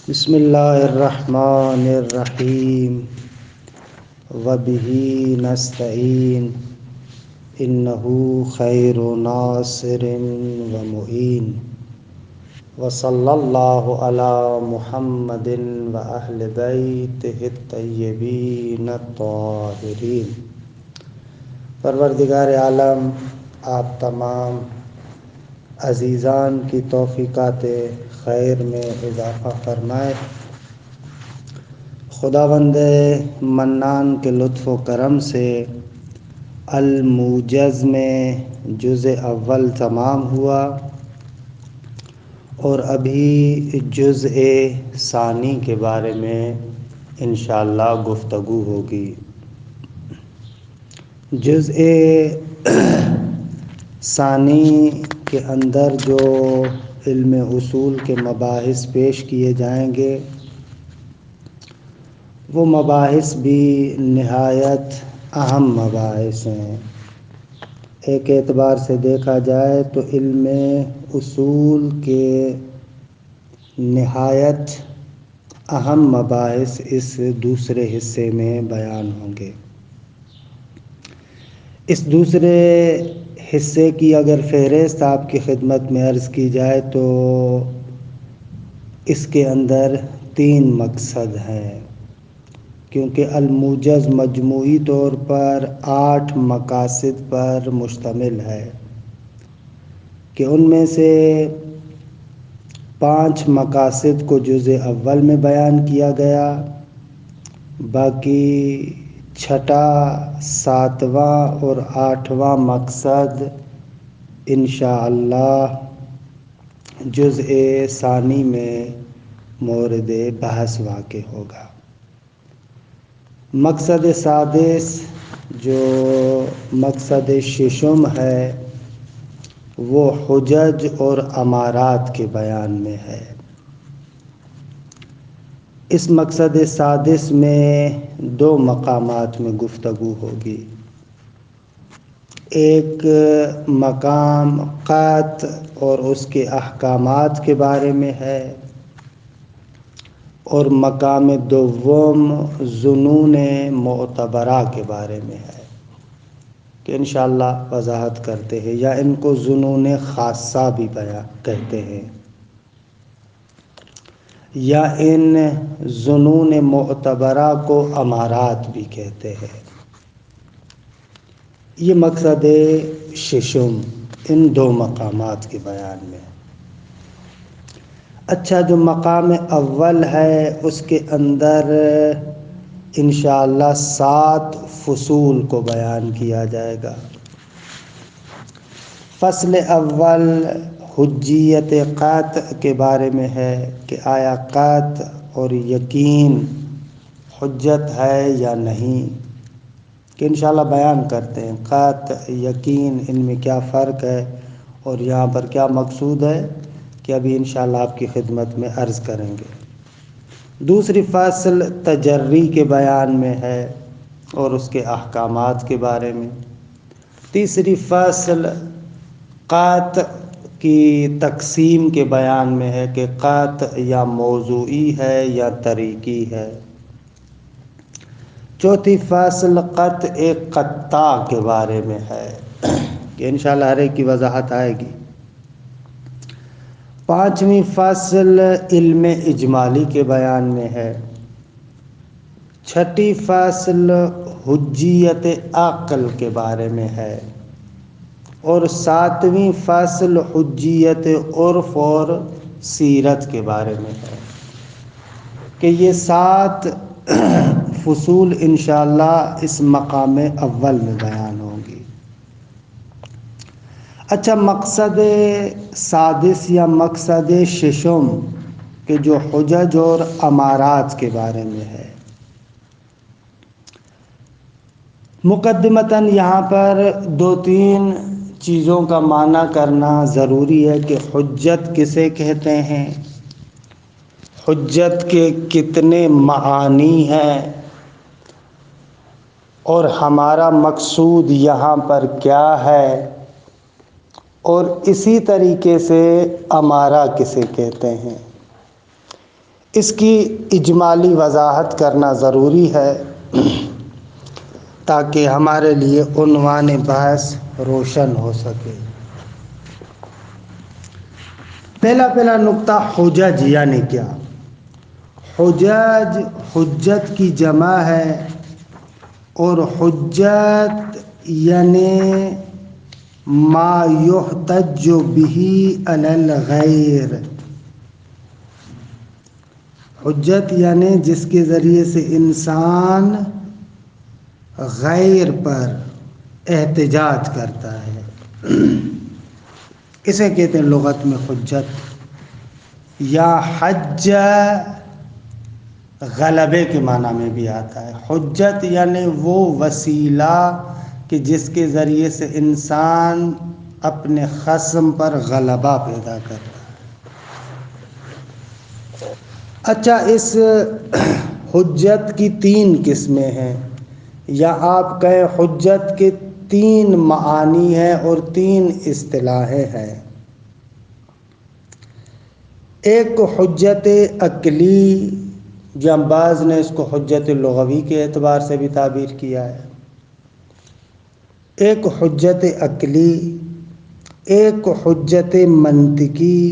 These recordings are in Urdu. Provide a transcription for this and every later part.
بسم اللہ الرحمن الرحیم وبہ نستعین انہ خیر ناصر ومعین وصلی اللہ علی محمد واہل بیتہ الطیبین الطاہرین۔ پروردگار عالم آپ تمام عزیزان کی توفیقات خیر میں اضافہ فرمائے۔ خداوند منان کے لطف و کرم سے الموجز میں جزء اول تمام ہوا اور ابھی جزء ثانی کے بارے میں انشاءاللہ گفتگو ہوگی۔ جزء ثانی کے اندر جو علم اصول کے مباحث پیش کیے جائیں گے وہ مباحث بھی نہایت اہم مباحث ہیں۔ ایک اعتبار سے دیکھا جائے تو علم اصول کے نہایت اہم مباحث اس دوسرے حصے میں بیان ہوں گے۔ اس دوسرے حصے کی اگر فہرست آپ کی خدمت میں عرض کی جائے تو اس کے اندر 3 مقصد ہیں، کیونکہ الموجز مجموعی طور پر 8 مقاصد پر مشتمل ہے کہ ان میں سے 5 مقاصد کو جزء اول میں بیان کیا گیا، باقی 6، 7واں اور 8واں مقصد انشاءاللہ جزء ثانی میں مورد بحث واقع ہوگا۔ مقصد سادس جو مقصد ششم ہے وہ حجج اور امارات کے بیان میں ہے۔ اس مقصد سادس میں 2 مقامات میں گفتگو ہوگی۔ ایک مقام قطع اور اس کے احکامات کے بارے میں ہے، اور مقام دوم ظنون معتبرہ کے بارے میں ہے کہ انشاءاللہ وضاحت کرتے ہیں، یا ان کو ظنون خاصہ بھی کہتے ہیں، یا ان ظنون معتبرہ کو امارات بھی کہتے ہیں۔ یہ مقصد ششم ان 2 مقامات کے بیان میں۔ اچھا، جو مقام اول ہے اس کے اندر انشاءاللہ 7 فصول کو بیان کیا جائے گا۔ فصل اول حجیت قطع کے بارے میں ہے کہ آیا قطع اور یقین حجت ہے یا نہیں، کہ انشاءاللہ بیان کرتے ہیں قطع یقین ان میں کیا فرق ہے اور یہاں پر کیا مقصود ہے کہ ابھی انشاءاللہ آپ کی خدمت میں عرض کریں گے۔ دوسری فصل تجری کے بیان میں ہے اور اس کے احکامات کے بارے میں۔ تیسری فصل قطع کی تقسیم کے بیان میں ہے کہ قطع یا موضوعی ہے یا طریقی ہے۔ چوتھی فصل قطع قطع کے بارے میں ہے کہ انشاءاللہ ہر ایک کی وضاحت آئے گی۔ 5ویں فصل علم اجمالی کے بیان میں ہے۔ 6ٹھی فصل حجیت عقل کے بارے میں ہے، اور 7ویں فصل حجیت عرف اور سیرت کے بارے میں ہے کہ یہ 7 فصول انشاءاللہ اس مقام اول میں بیان ہوں گی۔ اچھا، مقصد سادس یا مقصد ششم کہ جو حجج اور امارات کے بارے میں ہے، مقدمتاً یہاں پر 2-3 چیزوں کا معنی کرنا ضروری ہے کہ حجت کسے کہتے ہیں، حجت کے کتنے معانی ہیں، اور ہمارا مقصود یہاں پر کیا ہے، اور اسی طریقے سے امارہ کسے کہتے ہیں۔ اس کی اجمالی وضاحت کرنا ضروری ہے تاکہ ہمارے لیے عنوان بحث روشن ہو سکے۔ پہلا نقطہ حجج یعنی کیا؟ حجج حجت کی جمع ہے، اور حجت یعنی ما یحتج به علی الغیر۔ حجت یعنی جس کے ذریعے سے انسان غیر پر احتجاج کرتا ہے، اسے کہتے ہیں لغت میں حجت، یا حج غلبے کے معنی میں بھی آتا ہے۔ حجت یعنی وہ وسیلہ کہ جس کے ذریعے سے انسان اپنے خصم پر غلبہ پیدا کرتا ہے۔ اچھا، اس حجت کی 3 قسمیں ہیں، یا آپ کہیں حجت کے 3 معانی ہیں اور 3 اصطلاحیں ہیں۔ ایک حجت عقلی، یا بعض نے اس کو حجت لغوی کے اعتبار سے بھی تعبیر کیا ہے۔ ایک حجت عقلی، ایک حجت منطقی،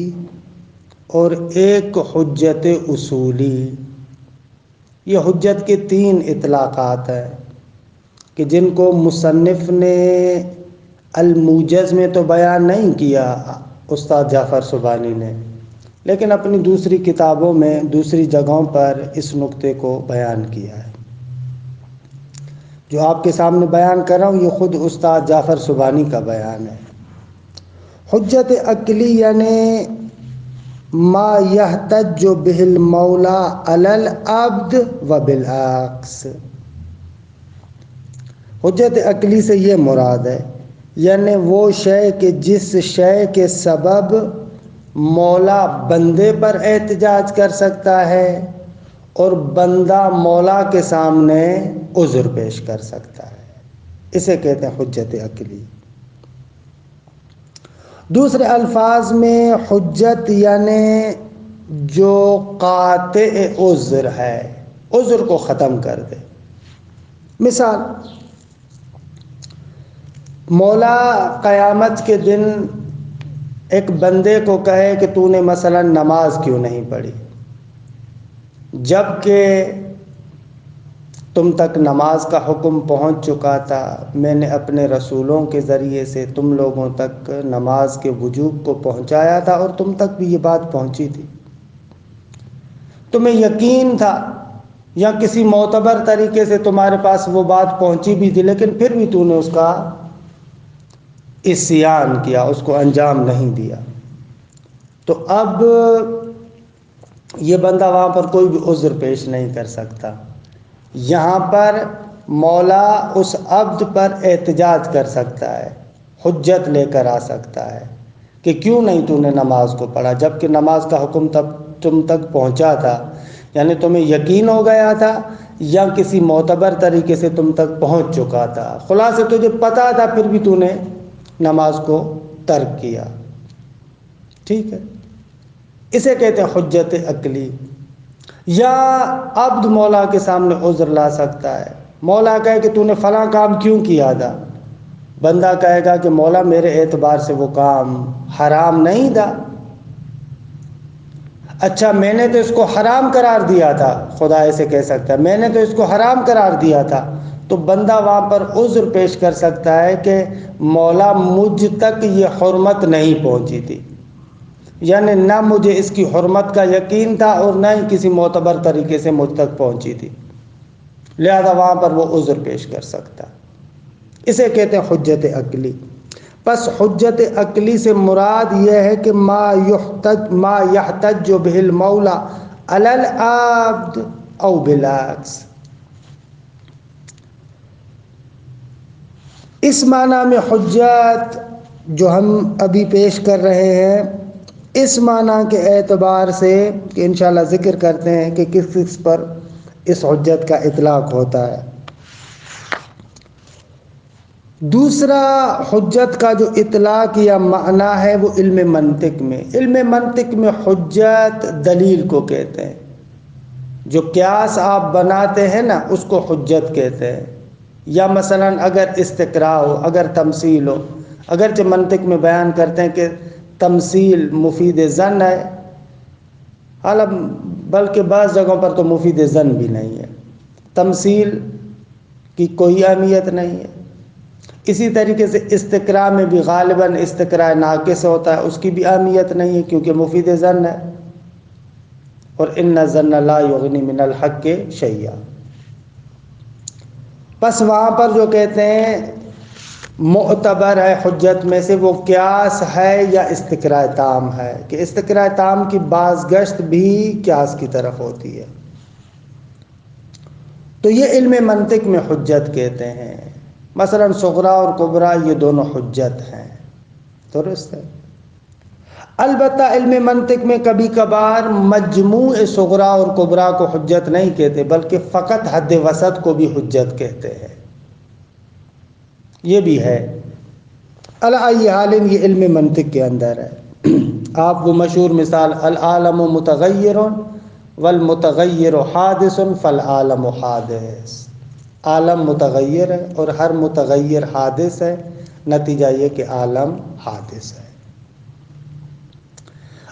اور ایک حجت اصولی۔ یہ حجت کے 3 اطلاقات ہیں کہ جن کو مصنف نے الموجز میں تو بیان نہیں کیا استاد جعفر سبحانی نے، لیکن اپنی دوسری کتابوں میں دوسری جگہوں پر اس نقطے کو بیان کیا ہے۔ جو آپ کے سامنے بیان کر رہا ہوں یہ خود استاد جعفر سبحانی کا بیان ہے۔ حجت عقلی یعنی ما یحتج بہ المولا علی العبد و بالعکس۔ حجت عقلی سے یہ مراد ہے، یعنی وہ شے کہ جس شے کے سبب مولا بندے پر احتجاج کر سکتا ہے اور بندہ مولا کے سامنے عذر پیش کر سکتا ہے، اسے کہتے ہیں حجت عقلی۔ دوسرے الفاظ میں حجت یعنی جو قاطع عذر ہے، عذر کو ختم کر دے۔ مثال، مولا قیامت کے دن ایک بندے کو کہے کہ تو نے مثلا نماز کیوں نہیں پڑھی، جبکہ تم تک نماز کا حکم پہنچ چکا تھا، میں نے اپنے رسولوں کے ذریعے سے تم لوگوں تک نماز کے وجوب کو پہنچایا تھا اور تم تک بھی یہ بات پہنچی تھی، تمہیں یقین تھا یا کسی معتبر طریقے سے تمہارے پاس وہ بات پہنچی بھی تھی، لیکن پھر بھی تو نے اس کا عصیان کیا، اس کو انجام نہیں دیا، تو اب یہ بندہ وہاں پر کوئی بھی عذر پیش نہیں کر سکتا۔ یہاں پر مولا اس عبد پر احتجاج کر سکتا ہے، حجت لے کر آ سکتا ہے کہ کیوں نہیں تو نے نماز کو پڑھا، جبکہ نماز کا حکم تب تم تک پہنچا تھا، یعنی تمہیں یقین ہو گیا تھا یا کسی معتبر طریقے سے تم تک پہنچ چکا تھا، خلاصہ تجھے پتا تھا پھر بھی تو نے نماز کو ترک کیا۔ ٹھیک ہے، اسے کہتے ہیں حجت عقلی۔ یا عبد مولا کے سامنے عذر لا سکتا ہے، مولا کہے کہ تو نے فلاں کام کیوں کیا تھا، بندہ کہے گا کہ مولا میرے اعتبار سے وہ کام حرام نہیں تھا، اچھا میں نے تو اس کو حرام قرار دیا تھا، خدا ایسے کہہ سکتا ہے میں نے تو اس کو حرام قرار دیا تھا، تو بندہ وہاں پر عذر پیش کر سکتا ہے کہ مولا مجھ تک یہ حرمت نہیں پہنچی تھی، یعنی نہ مجھے اس کی حرمت کا یقین تھا اور نہ ہی کسی معتبر طریقے سے مجھ تک پہنچی تھی، لہذا وہاں پر وہ عذر پیش کر سکتا، اسے کہتے ہیں حجت عقلی۔ پس حجت عقلی سے مراد یہ ہے کہ ما یحتج بہ المولا علی العبد او بالعکس۔ اس معنی میں حجت جو ہم ابھی پیش کر رہے ہیں، اس معنی کے اعتبار سے کہ انشاءاللہ ذکر کرتے ہیں کہ کس کس پر اس حجت کا اطلاق ہوتا ہے۔ دوسرا حجت کا جو اطلاق یا معنی ہے وہ علم منطق میں، علم منطق میں حجت دلیل کو کہتے ہیں، جو قیاس آپ بناتے ہیں نا اس کو حجت کہتے ہیں. یا مثلا اگر استقراء ہو، اگر تمثیل ہو، اگرچہ منطق میں بیان کرتے ہیں کہ تمثیل مفید ظن ہے، حالانکہ بلکہ بعض جگہوں پر تو مفید ظن بھی نہیں ہے، تمثیل کی کوئی اہمیت نہیں ہے. اسی طریقے سے استقراء میں بھی غالباً استقراء ناقص ہوتا ہے، اس کی بھی اہمیت نہیں ہے کیونکہ مفید ظن ہے. اور ان الظن لا یغنی من الحق شیئا. بس وہاں پر جو کہتے ہیں معتبر ہے حجت میں سے، وہ قیاس ہے یا استقراء تام ہے، کہ استقراء تام کی بازگشت بھی قیاس کی طرف ہوتی ہے. تو یہ علم منطق میں حجت کہتے ہیں. مثلا صغرا اور کبرا یہ دونوں حجت ہیں، درست ہے. البتہ علم منطق میں کبھی کبھار مجموع صغرا اور کبرا کو حجت نہیں کہتے، بلکہ فقط حد وسط کو بھی حجت کہتے ہیں. یہ بھی ہے. علی ای حال یہ علم منطق کے اندر ہے. آپ کو مشہور مثال العالم متغیر والمتغیر حادث فالعالم حادث. عالم متغیر ہے اور ہر متغیر حادث ہے، نتیجہ یہ کہ عالم حادث ہے.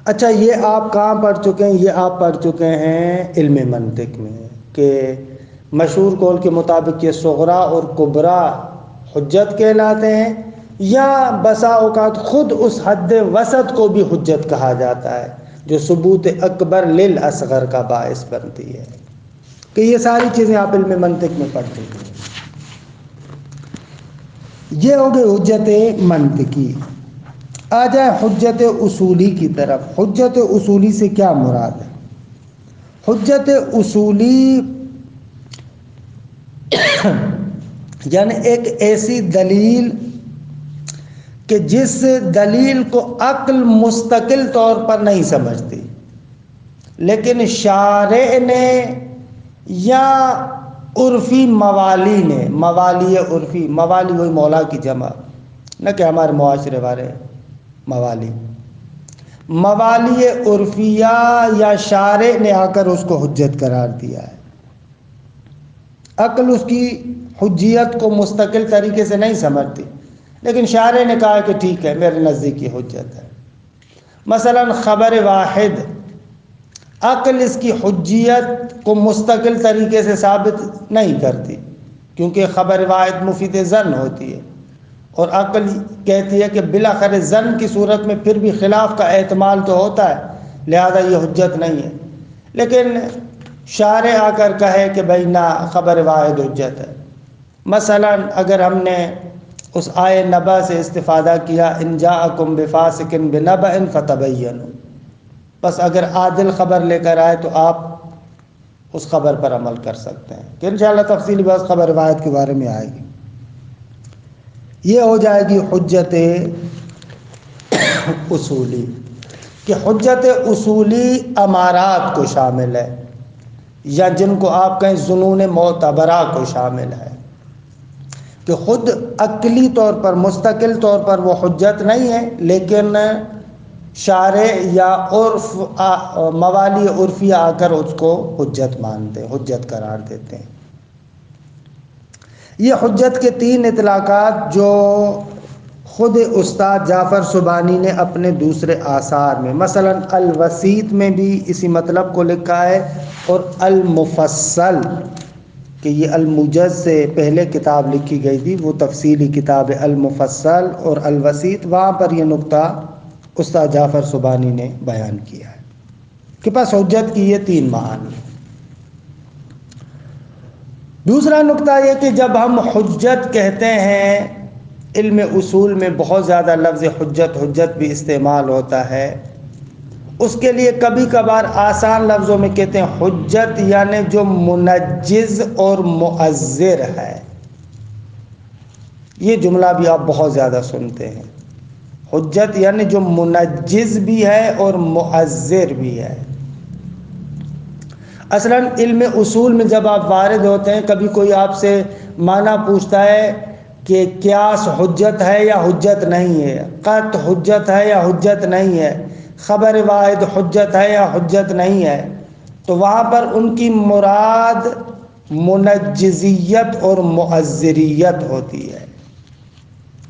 اچھا، یہ آپ کہاں پڑھ چکے ہیں؟ یہ آپ پڑھ چکے ہیں علم منطق میں، کہ مشہور قول کے مطابق یہ صغرا اور کبرا حجت کہلاتے ہیں، یا بسا اوقات خود اس حد وسط کو بھی حجت کہا جاتا ہے جو ثبوت اکبر للاصغر کا باعث بنتی ہے. کہ یہ ساری چیزیں آپ علم منطق میں پڑھتے ہیں. یہ ہو گئی حجت منطقی. آ جائے حجت اصولی کی طرف. حجت اصولی سے کیا مراد ہے؟ حجت اصولی یعنی ایک ایسی دلیل کہ جس دلیل کو عقل مستقل طور پر نہیں سمجھتی، لیکن شارع نے یا عرفی موالی نے، موالی عرفی، موالی وہی مولا کی جمع، نہ کہ ہمارے معاشرے والے موالی، موالی عرفیہ یا شارع نے آ کر اس کو حجت قرار دیا ہے. عقل اس کی حجیت کو مستقل طریقے سے نہیں سمجھتی، لیکن شارع نے کہا کہ ٹھیک ہے میرے نزدیک یہ حجت ہے. مثلا خبر واحد، عقل اس کی حجیت کو مستقل طریقے سے ثابت نہیں کرتی، کیونکہ خبر واحد مفید ظن ہوتی ہے، اور عقل کہتی ہے کہ بالاخره ظن کی صورت میں پھر بھی خلاف کا احتمال تو ہوتا ہے، لہذا یہ حجت نہیں ہے. لیکن شارع آ کر کہے کہ بھائی نہ، خبر واحد حجت ہے. مثلا اگر ہم نے اس آئے نبا سے استفادہ کیا، ان جاءکم بفاسق بنبأ فتبینوا، بس اگر عادل خبر لے کر آئے تو آپ اس خبر پر عمل کر سکتے ہیں، کہ انشاءاللہ تفصیلی بات خبر واحد کے بارے میں آئے گی. یہ ہو جائے گی حجت اصولی. کہ حجت اصولی امارات کو شامل ہے، یا جن کو آپ کہیں ظنون معتبرہ کو شامل ہے، کہ خود عقلی طور پر مستقل طور پر وہ حجت نہیں ہے، لیکن شارع یا عرف موالی عرفی آ کر اس کو حجت مانتے ہیں، حجت قرار دیتے ہیں. یہ حجت کے تین اطلاقات جو خود استاد جعفر سبحانی نے اپنے دوسرے آثار میں، مثلا الوسیط میں بھی اسی مطلب کو لکھا ہے، اور المفصل، کہ یہ الموجز سے پہلے کتاب لکھی گئی تھی، وہ تفصیلی کتاب المفصل اور الوسیط، وہاں پر یہ نقطہ استاد جعفر سبحانی نے بیان کیا ہے کہ پس حجت کی یہ تین معانی. دوسرا نقطہ یہ کہ جب ہم حجت کہتے ہیں، علم اصول میں بہت زیادہ لفظ حجت حجت بھی استعمال ہوتا ہے. اس کے لیے کبھی کبھار آسان لفظوں میں کہتے ہیں حجت یعنی جو منجز اور مؤذر ہے. یہ جملہ بھی آپ بہت زیادہ سنتے ہیں، حجت یعنی جو منجز بھی ہے اور مؤذر بھی ہے. اصلا علم اصول میں جب آپ وارد ہوتے ہیں، کبھی کوئی آپ سے معنی پوچھتا ہے کہ قیاس حجت ہے یا حجت نہیں ہے، قط حجت ہے یا حجت نہیں ہے، خبر واحد حجت ہے یا حجت نہیں ہے، تو وہاں پر ان کی مراد منجزیت اور معذریت ہوتی ہے۔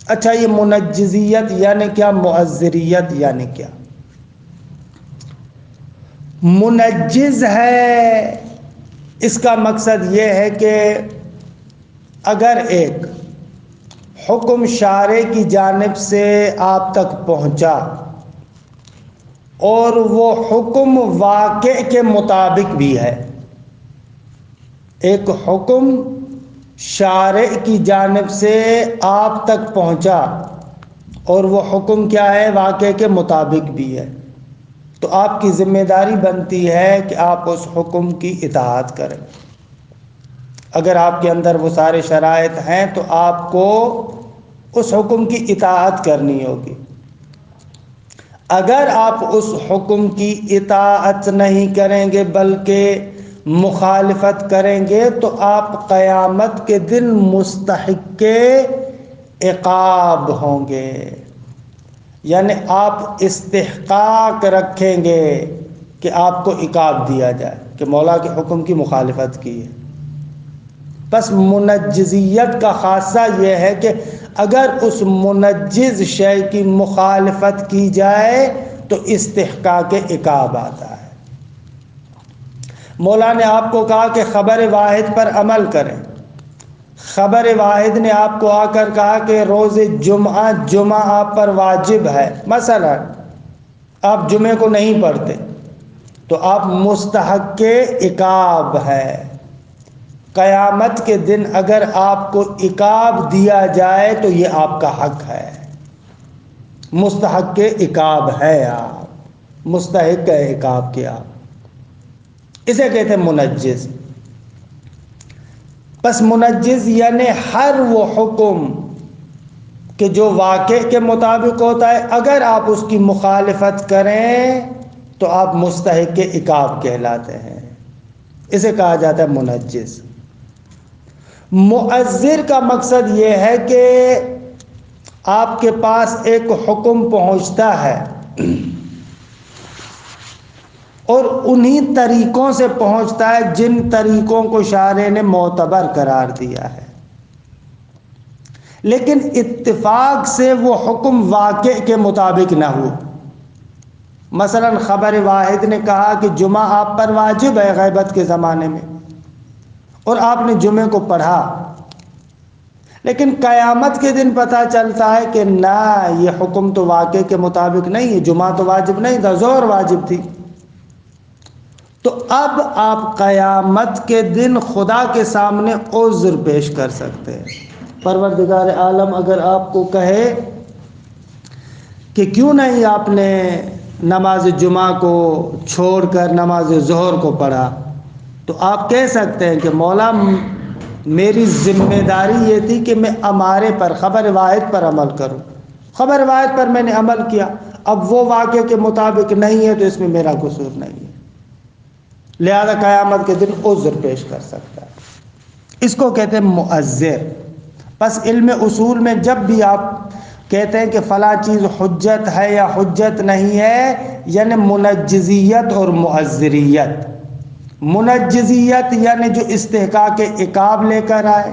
اچھا، یہ منجزیت یعنی کیا، معذریت یعنی کیا؟ منجز ہے، اس کا مقصد یہ ہے کہ اگر ایک حکم شارع کی جانب سے آپ تک پہنچا اور وہ حکم واقع کے مطابق بھی ہے، ایک حکم شارع کی جانب سے آپ تک پہنچا اور وہ حکم کیا ہے، واقع کے مطابق بھی ہے، تو آپ کی ذمہ داری بنتی ہے کہ آپ اس حکم کی اطاعت کریں۔ اگر آپ کے اندر وہ سارے شرائط ہیں تو آپ کو اس حکم کی اطاعت کرنی ہوگی۔ اگر آپ اس حکم کی اطاعت نہیں کریں گے بلکہ مخالفت کریں گے تو آپ قیامت کے دن مستحق عقاب ہوں گے، یعنی آپ استحقاق رکھیں گے کہ آپ کو عقاب دیا جائے کہ مولا کے حکم کی مخالفت کی ہے۔ بس منجزیت کا خاصہ یہ ہے کہ اگر اس منجز شے کی مخالفت کی جائے تو استحقاق عقاب آتا ہے۔ مولا نے آپ کو کہا کہ خبر واحد پر عمل کریں، خبر واحد نے آپ کو آ کر کہا کہ روز جمعہ آپ پر واجب ہے، مثلا آپ جمعے کو نہیں پڑھتے تو آپ مستحق عقاب ہے۔ قیامت کے دن اگر آپ کو عقاب دیا جائے تو یہ آپ کا حق ہے، مستحق عقاب ہے، آپ مستحق ہے عقاب کے، آپ اسے کہتے ہیں منجز۔ بس منجز یعنی ہر وہ حکم کہ جو واقع کے مطابق ہوتا ہے، اگر آپ اس کی مخالفت کریں تو آپ مستحق عقاب کہلاتے ہیں، اسے کہا جاتا ہے منجز۔ معذر کا مقصد یہ ہے کہ آپ کے پاس ایک حکم پہنچتا ہے اور انہی طریقوں سے پہنچتا ہے جن طریقوں کو شارع نے معتبر قرار دیا ہے، لیکن اتفاق سے وہ حکم واقع کے مطابق نہ ہو۔ مثلا خبر واحد نے کہا کہ جمعہ آپ پر واجب ہے غیبت کے زمانے میں، اور آپ نے جمعے کو پڑھا، لیکن قیامت کے دن پتہ چلتا ہے کہ نہ، یہ حکم تو واقع کے مطابق نہیں ہے، جمعہ تو واجب نہیں تھا، ظہر واجب تھی، تو اب آپ قیامت کے دن خدا کے سامنے عذر پیش کر سکتے ہیں۔ پروردگار عالم اگر آپ کو کہے کہ کیوں نہیں آپ نے نماز جمعہ کو چھوڑ کر نماز ظہر کو پڑھا، تو آپ کہہ سکتے ہیں کہ مولا میری ذمہ داری یہ تھی کہ میں امارے پر، خبر واحد پر عمل کروں، خبر واحد پر میں نے عمل کیا، اب وہ واقعے کے مطابق نہیں ہے تو اس میں میرا قصور نہیں ہے، لہذا قیامت کے دن عذر پیش کر سکتا ہے، اس کو کہتے ہیں معذر۔ بس علم اصول میں جب بھی آپ کہتے ہیں کہ فلاں چیز حجت ہے یا حجت نہیں ہے، یعنی منجزیت اور معذریت۔ منجزیت یعنی جو استحقاق عقاب لے کر آئے،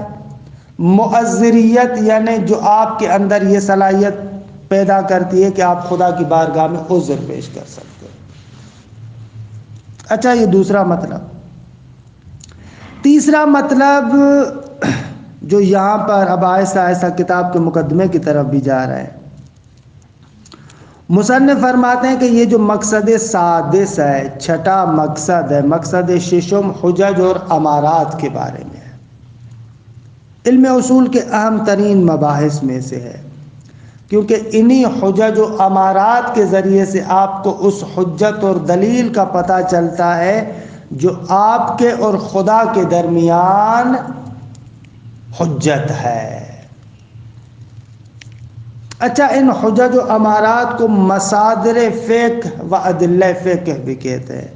معذریت یعنی جو آپ کے اندر یہ صلاحیت پیدا کرتی ہے کہ آپ خدا کی بارگاہ میں عذر پیش کر سکتے ہیں۔ اچھا، یہ دوسرا مطلب۔ تیسرا مطلب جو یہاں پر اب آہستہ آہستہ کتاب کے مقدمے کی طرف بھی جا رہے ہیں، مصنف فرماتے ہیں کہ یہ جو مقصد سادس ہے، چھٹا مقصد ہے، مقصد ششم حجج اور امارات کے بارے میں ہے، علم اصول کے اہم ترین مباحث میں سے ہے، کیونکہ انہی حجج و امارات کے ذریعے سے آپ کو اس حجت اور دلیل کا پتہ چلتا ہے جو آپ کے اور خدا کے درمیان حجت ہے۔ اچھا، ان حجج و امارات کو مصادر فقہ و ادلہ فقہ بھی کہتے ہیں،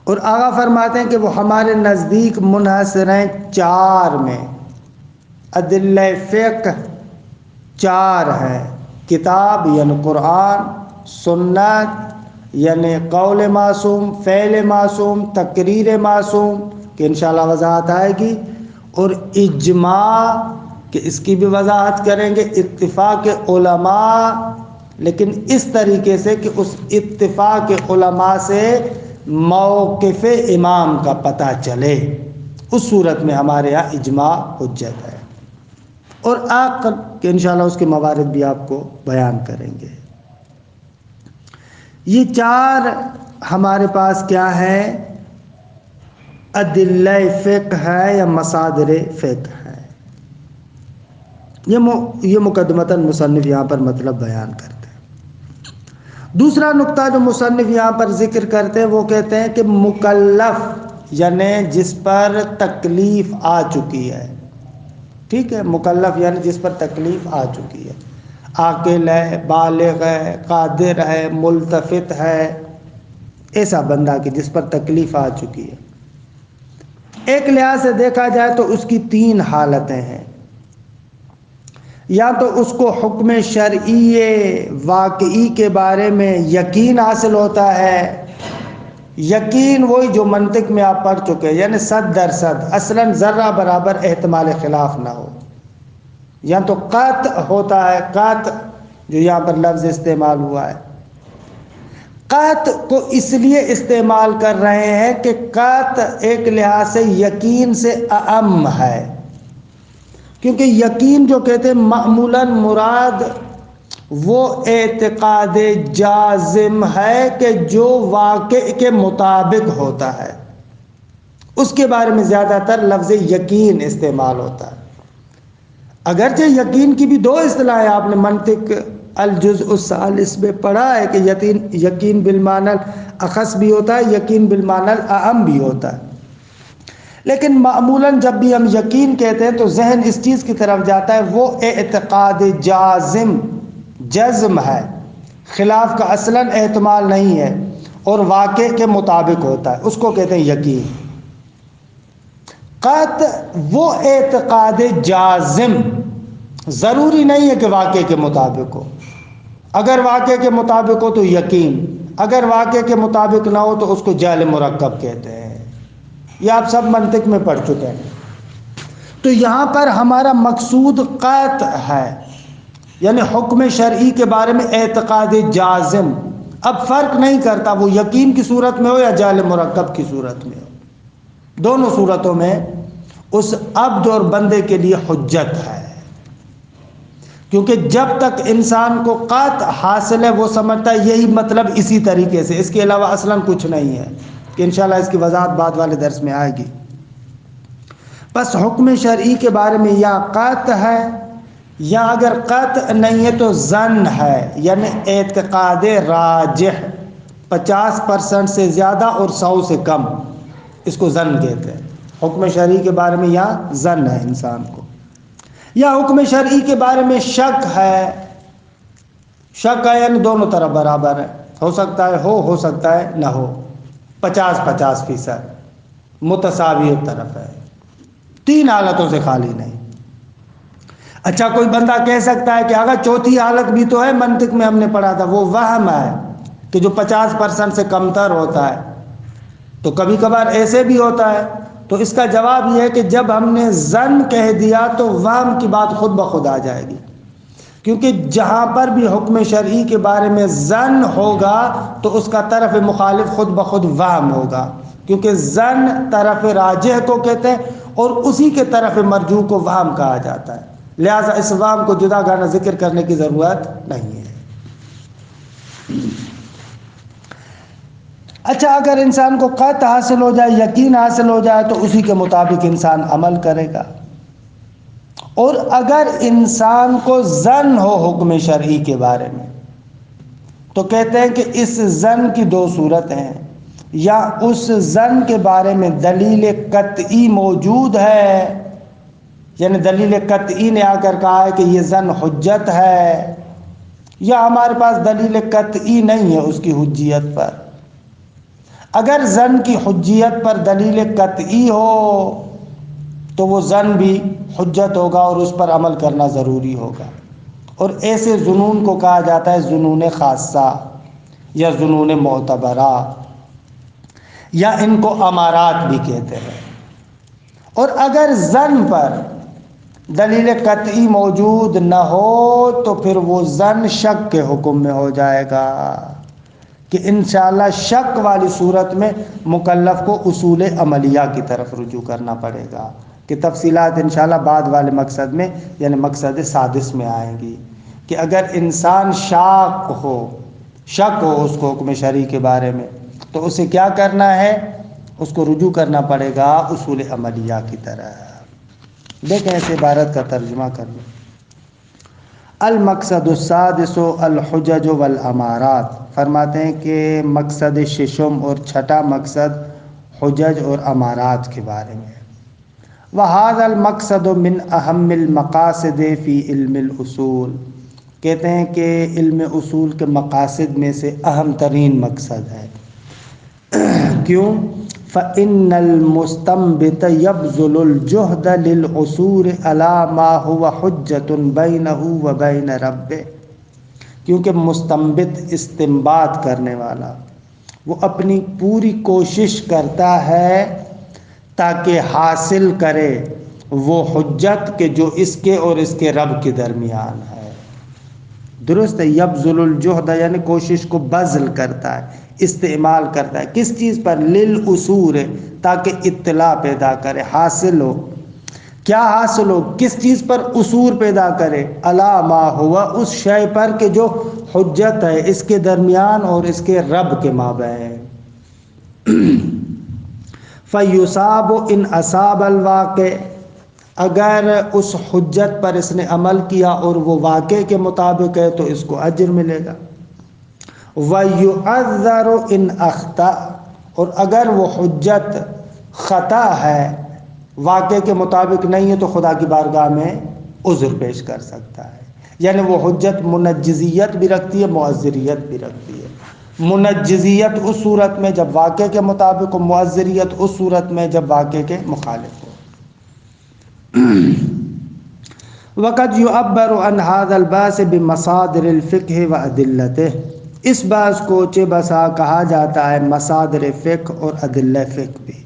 اور آغا فرماتے ہیں کہ وہ ہمارے نزدیک منحصر ہیں چار میں۔ ادلہ فقہ چار ہیں، کتاب یعنی قرآن، سنت، یعنی قول معصوم، فعل معصوم، تقریر معصوم کہ انشاءاللہ وضاحت آئے گی، اور اجماع کہ اس کی بھی وضاحت کریں گے، اتفاق علماء، لیکن اس طریقے سے کہ اس اتفاق علماء سے موقف امام کا پتہ چلے، اس صورت میں ہمارے یہاں اجماع حجت ہے، اور عقل کہ انشاءاللہ اس کے موارد بھی آپ کو بیان کریں گے۔ یہ چار ہمارے پاس کیا ہے؟ ادلہ فقہ ہے یا مصادر فقہ ہے۔ یہ مقدمتاً مصنف یہاں پر مطلب بیان کرتے ہیں۔ دوسرا نقطہ جو مصنف یہاں پر ذکر کرتے ہیں وہ کہتے ہیں کہ مکلف یعنی جس پر تکلیف آ چکی ہے، ٹھیک ہے، مکلف یعنی جس پر تکلیف آ چکی ہے، عاقل ہے، بالغ ہے، قادر ہے، ملتفت ہے، ایسا بندہ کہ جس پر تکلیف آ چکی ہے۔ ایک لحاظ سے دیکھا جائے تو اس کی تین حالتیں ہیں، یا تو اس کو حکم شرعی واقعی کے بارے میں یقین حاصل ہوتا ہے، یقین وہی جو منطق میں آپ پڑھ چکے ہیں، یعنی 100% اصلاً ذرہ برابر احتمال خلاف نہ ہو، یا تو قطع ہوتا ہے، قطع جو یہاں پر لفظ استعمال ہوا ہے، قطع کو اس لیے استعمال کر رہے ہیں کہ قطع ایک لحاظ سے یقین سے اعم ہے، کیونکہ یقین جو کہتے ہیں معمولاً مراد وہ اعتقاد جازم ہے کہ جو واقع کے مطابق ہوتا ہے، اس کے بارے میں زیادہ تر لفظ یقین استعمال ہوتا ہے۔ اگرچہ یقین کی بھی دو اصطلاحیں آپ نے منطق الجزء الثالث میں پڑھا ہے کہ یقین بالمعنی الاخص بھی ہوتا ہے، یقین بالمعنی الاعم بھی ہوتا ہے، لیکن معمولاً جب بھی ہم یقین کہتے ہیں تو ذہن اس چیز کی طرف جاتا ہے وہ اعتقاد جزم ہے، خلاف کا اصلاً احتمال نہیں ہے اور واقع کے مطابق ہوتا ہے، اس کو کہتے ہیں یقین۔ قطع وہ اعتقاد جازم ضروری نہیں ہے کہ واقع کے مطابق ہو، اگر واقع کے مطابق ہو تو یقین، اگر واقع کے مطابق نہ ہو تو اس کو جعل مرکب کہتے ہیں، یہ آپ سب منطق میں پڑھ چکے ہیں۔ تو یہاں پر ہمارا مقصود قطع ہے، یعنی حکم شرعی کے بارے میں اعتقاد جازم، اب فرق نہیں کرتا وہ یقین کی صورت میں ہو یا جعل مرکب کی صورت میں ہو، دونوں صورتوں میں اس عبد اور بندے کے لیے حجت ہے، کیونکہ جب تک انسان کو قطع حاصل ہے وہ سمجھتا ہے یہی مطلب اسی طریقے سے، اس کے علاوہ اصلاً کچھ نہیں ہے، کہ انشاءاللہ اس کی وضاحت بعد والے درس میں آئے گی۔ بس حکم شرعی کے بارے میں یا قطع ہے، یا اگر قطع نہیں ہے تو ظن ہے، یعنی اعتقاد راجح، 50% سے زیادہ اور 100 سے کم، اس کو ظن کہتے ہیں۔ حکم شرعی کے بارے میں یا ظن ہے انسان کو، یا حکم شرعی کے بارے میں شک ہے، شک ہے یعنی دونوں طرف برابر ہے، ہو سکتا ہے ہو سکتا ہے نہ ہو، 50-50% متساوی ایک طرف ہے، تین حالتوں سے خالی نہیں۔ اچھا کوئی بندہ کہہ سکتا ہے کہ اگر چوتھی حالت بھی تو ہے، منطق میں ہم نے پڑھا تھا وہ وہم ہے کہ جو 50% سے کم تر ہوتا ہے، تو کبھی کبھار ایسے بھی ہوتا ہے، تو اس کا جواب یہ ہے کہ جب ہم نے ظن کہہ دیا تو وہم کی بات خود بخود آ جائے گی، کیونکہ جہاں پر بھی حکم شرعی کے بارے میں ظن ہوگا تو اس کا طرف مخالف خود بخود وہم ہوگا، کیونکہ ظن طرف راجح کو کہتے ہیں اور اسی کے طرف مرجوح کو وہم کہا جاتا ہے، لہذا اس وہم کو جدا گانا ذکر کرنے کی ضرورت نہیں ہے۔ اچھا اگر انسان کو قطع حاصل ہو جائے، یقین حاصل ہو جائے تو اسی کے مطابق انسان عمل کرے گا، اور اگر انسان کو ظن ہو حکم شرعی کے بارے میں تو کہتے ہیں کہ اس ظن کی دو صورتیں ہیں، یا اس ظن کے بارے میں دلیل قطعی موجود ہے، یعنی دلیل قطعی نے آ کر کہا ہے کہ یہ ظن حجت ہے، یا ہمارے پاس دلیل قطعی نہیں ہے اس کی حجیت پر۔ اگر ظن کی حجیت پر دلیل قطعی ہو تو وہ ظن بھی حجت ہوگا اور اس پر عمل کرنا ضروری ہوگا، اور ایسے ظنون کو کہا جاتا ہے ظنون خاصہ، یا ظنون معتبرہ، یا ان کو امارات بھی کہتے ہیں۔ اور اگر ظن پر دلیل قطعی موجود نہ ہو تو پھر وہ ظن شک کے حکم میں ہو جائے گا، کہ انشاءاللہ شک والی صورت میں مکلف کو اصول عملیہ کی طرف رجوع کرنا پڑے گا، کہ تفصیلات انشاءاللہ بعد والے مقصد میں یعنی مقصد سادس میں آئیں گی، کہ اگر انسان شک ہو اس کو حکم شرعی کے بارے میں، تو اسے کیا کرنا ہے؟ اس کو رجوع کرنا پڑے گا اصول عملیہ کی طرح۔ دیکھیں اس عبارت کا ترجمہ کر لیں۔ المقصد السادس الحجج والامارات، فرماتے ہیں کہ مقصد ششم اور چھٹا مقصد حجج اور امارات کے بارے میں ہے۔ وَهَذَا الْمَقْصَدُ مِنْ أَهَمِّ الْمَقَاصِدِ فِي عِلْمِ الْأُصُولِ، کہتے ہیں کہ علم اصول کے مقاصد میں سے اہم ترین مقصد ہے۔ کیوں؟ فَإِنَّ الْمُسْتَنبِطَ يَبْذُلُ الْجُهْدَ لِلْعُثُورِ عَلَى مَا هُوَ حُجَّةٌ بَيْنَهُ وَبَيْنَ رَبِّهِ، کیونکہ مستنبط استنباط کرنے والا وہ اپنی پوری کوشش کرتا ہے تاکہ حاصل کرے وہ حجت کہ جو اس کے اور اس کے رب کے درمیان ہے۔ درست ہے، یبذل الجہد یعنی کوشش کو بذل کرتا ہے، استعمال کرتا ہے، کس چیز پر؟ للعصور، تاکہ اطلاع پیدا کرے، حاصل ہو۔ کیا حاصل ہو؟ کس چیز پر عصور پیدا کرے؟ الا ما ہوا، اس شے پر کہ جو حجت ہے اس کے درمیان اور اس کے رب کے مابین۔ فیصاب ان اصاب الواقع، اگر اس حجت پر اس نے عمل کیا اور وہ واقع کے مطابق ہے تو اس کو اجر ملے گا۔ وَيُعَذَّرُ إِنْ أَخْطَأَ، اور اگر وہ حجت خطا ہے، واقع کے مطابق نہیں ہے، تو خدا کی بارگاہ میں عذر پیش کر سکتا ہے۔ یعنی وہ حجت منجزیت بھی رکھتی ہے، معذریت بھی رکھتی ہے۔ منجزیت اس صورت میں جب واقع کے مطابق ہو، معذریت اس صورت میں جب واقع کے مخالف ہو۔ وقد يعبر عن هذا الباس بمصادر الفقه وأدلته، اس باس کو چہ بسا کہا جاتا ہے مصادر فقہ اور ادلہ فقہ بھی۔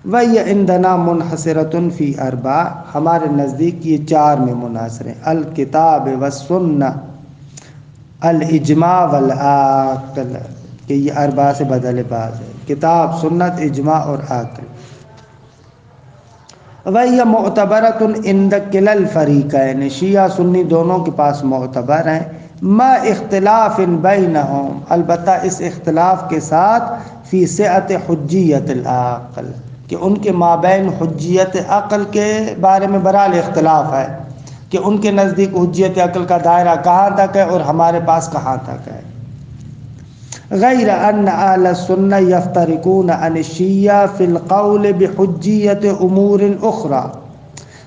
وَهِيَ عِنْدَنَا مُنْحَصِرَةٌ فِي أَرْبَعٍ، ہمارے نزدیک یہ چار میں منحصر ہیں: الکتاب والسنہ، الاجماع والعقل، کہ یہ اربع سے بدل باز ہے، کتاب، سنت، اجماع اور عقل۔ وَهِيَ مُعْتَبَرَةٌ عِنْدَ كِلَا الْفَرِيقَيْنِ، شیعہ سنی دونوں کے پاس معتبر ہیں، ما اختلاف بینہم، البتہ اس اختلاف کے ساتھ، فی سعت حجیت العقل، کہ ان کے مابین حجیت عقل کے بارے میں برحال اختلاف ہے، کہ ان کے نزدیک حجیت عقل کا دائرہ کہاں تک ہے اور ہمارے پاس کہاں تک ہے۔ غیر ان اہل السنہ یفترقون عن الشیعہ فی القول بحجیت امور اخرى،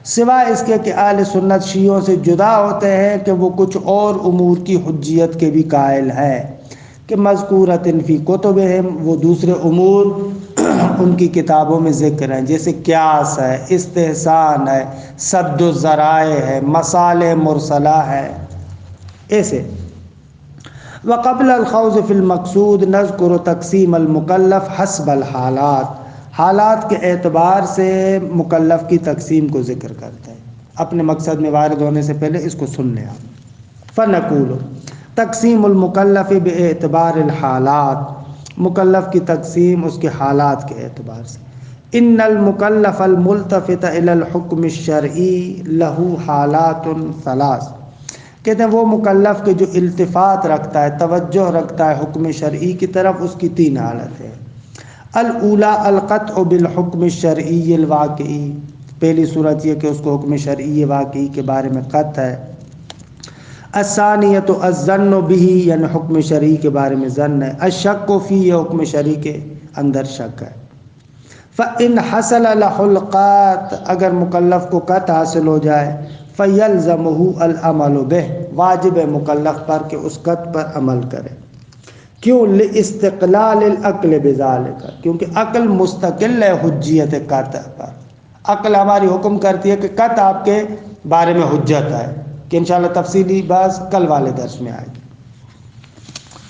سوائے اس کے کہ اہل سنت شیعوں سے جدا ہوتے ہیں کہ وہ کچھ اور امور کی حجیت کے بھی قائل ہیں، کہ مذکورۃ فی کتبہم، وہ دوسرے امور ان کی کتابوں میں ذکر ہیں، جیسے قیاس ہے، استحسان ہے، سد الذرائع ہے، مصالح مرسلہ ہے، ایسے۔ وقبل الخوض فی المقصود نذکر تقسیم المکلف حسب الحالات، حالات کے اعتبار سے مکلف کی تقسیم کو ذکر کرتے ہیں۔ اپنے مقصد میں وارد ہونے سے پہلے اس کو سن لیں آپ۔ فنقول تقسیم المکلف باعتبار الحالات، مکلف کی تقسیم اس کے حالات کے اعتبار سے۔ ان المکلف الملتفت الی الحکم الشرعی له حالات ثلاث، کہتے ہیں وہ مکلف کے جو التفات رکھتا ہے، توجہ رکھتا ہے حکم شرعی کی طرف، اس کی تین حالتیں ہیں۔ الاولی القطع بالحکم الشرعی الواقعی، پہلی صورت یہ کہ اس کو حکم شرعی واقعی کے بارے میں قطع ہے۔ الثانیۃ الظن بہ، یعنی حکم شرعی کے بارے میں ظن ہے۔ الشک فی، یہ حکم شرعی کے اندر شک ہے۔ فإن حصل له القطع، اگر مکلف کو قطع حاصل ہو جائے، فَيَلْزَمُهُ الْعَمَلُ بِهِ، واجب ہے مکلف پر کہ اس قطع پر عمل کرے۔ کیوں؟ لِاسْتِقْلَالِ الْعَقْلِ بِذَلِكَ، کیونکہ عقل مستقل ہے حجیت قطع پر۔ عقل ہماری حکم کرتی ہے کہ قطع آپ کے بارے میں حجت ہے، کہ انشاءاللہ تفصیلی بات کل والے درس میں آئے گی۔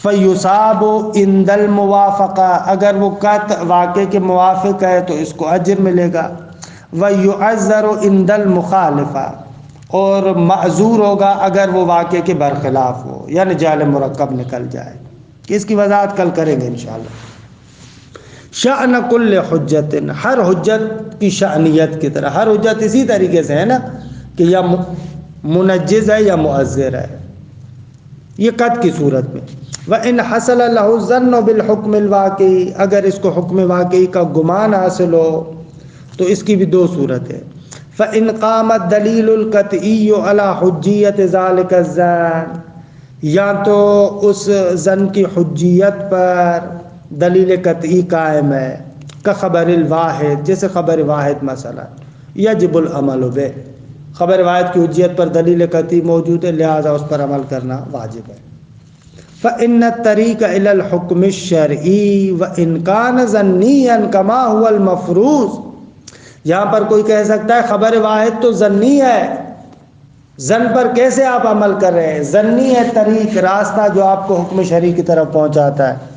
فیصاب عند الموافقہ، اگر وہ قطع واقع کے موافق ہے تو اس کو اجر ملے گا، ویعذر عند المخالفہ، اور معذور ہوگا اگر وہ واقع کے برخلاف ہو، یعنی جعل مرکب نکل جائے، کہ اس کی وضاحت کل کریں گے انشاءاللہ۔ شأن کل حجت، ہر حجت کی شأنیت کی طرح، ہر حجت اسی طریقے سے ہے نا کہ یا منجز ہے یا معذر ہے، یہ قط کی صورت میں۔ وَإِنْ حَصَلَ لَهُ الظَّنُّ بِالْحُكْمِ الْوَاقِعِ، اگر اس کو حکم واقعی کا گمان حاصل ہو تو اس کی بھی دو صورت ہے۔ فَإِنْ قَامَ الدَّلِيلُ الْقَطْعِيُّ عَلَى حُجِّيَّةِ ذَلِكَ الظَّنِّ، یا تو اس ظن کی حجیت پر دلیل قطعی قائم ہے، کا خبر الواحد، جیسے خبر واحد مثلا، یجب العمل بہ، خبر واحد کی حجیت پر دلیل قطعی موجود ہے لہذا اس پر عمل کرنا واجب ہے۔ فإن الطريق إلى الحكم الشرعي وإن كان ظنيا كما هو المفروض، یہاں پر کوئی کہہ سکتا ہے خبر واحد تو ظنی ہے، ظن پر کیسے آپ عمل کر رہے ہیں؟ ظنی ہے طریق، راستہ جو آپ کو حکم شرعی کی طرف پہنچاتا ہے،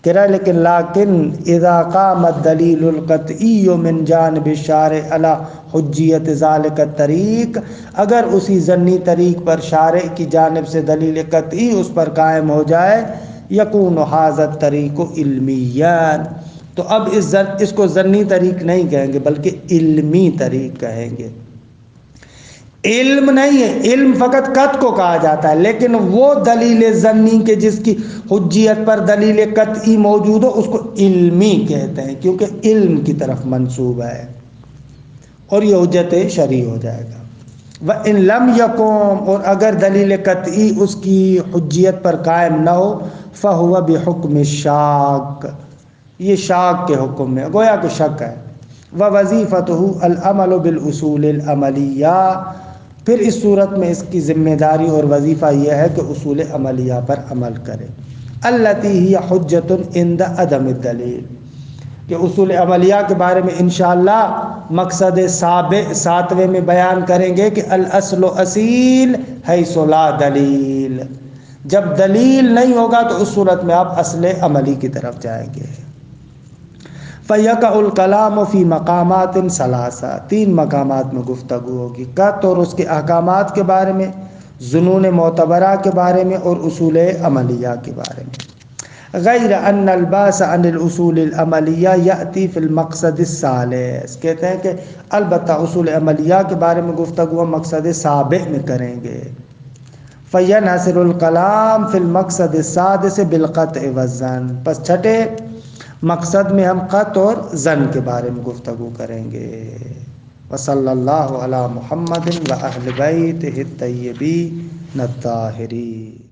کہہ رہا ہے لیکن اذا قام الدلیل القطعی من جانب الشارع علی حجیت ذلک الطریق، اگر اسی ظنی طریق پر شارع کی جانب سے دلیل قطعی اس پر قائم ہو جائے، یکون ھذا الطریق علمیا، تو اب اس کو ظنی طریق نہیں کہیں گے بلکہ علمی طریق کہیں گے۔ علم نہیں ہے، علم فقط قط کو کہا جاتا ہے، لیکن وہ دلیل ظنی کے جس کی حجیت پر دلیل قطعی موجود ہو اس کو علمی کہتے ہیں، کیونکہ علم کی طرف منسوب ہے اور یہ حجت شرعی ہو جائے گا۔ وَإِن لَمْ يَقُمْ، اور اگر دلیل قطعی اس کی حجیت پر قائم نہ ہو، فَهُوَ بِحُكْمِ الشَّاكِ، یہ شاک کے حکم میں، گویا کہ شک ہے۔ وَوَظِيفَتُهُ الْعَمَلُ بِالْأُصُولِ الْعَمَلِيَّةِ، پھر اس صورت میں اس کی ذمہ داری اور وظیفہ یہ ہے کہ اصول عملیہ پر عمل کرے، التي هي حجة عند عدم الدلیل، کہ اصول عملیہ کے بارے میں انشاءاللہ مقصد ساتویں میں بیان کریں گے کہ الاصل اصیل حیث لا دلیل، جب دلیل نہیں ہوگا تو اس صورت میں آپ اصل عملی کی طرف جائیں گے۔ فَيَقَعُ الْكَلَامُ فِي مَقَامَاتٍ ثَلَاثَةٍ، تین مقامات میں گفتگو ہوگی، قط اور اس کے احکامات کے بارے میں، ظنون معتبرہ کے بارے میں، اور اصول عملیہ کے بارے میں۔ غیر ان الباس عن الاصول العملیہ یأتی فی المقصد الثالث، کہتے ہیں کہ البتہ اصول عملیہ کے بارے میں گفتگو ہم مقصد سابع میں کریں گے۔ فینحصر الکلام فی المقصد السادس بالقطع والظن، پس چھٹے مقصد میں ہم قطع اور ظن کے بارے میں گفتگو کریں گے۔ وصلی اللہ علی محمد و اہل بیتہ الطیبین الطاہرین۔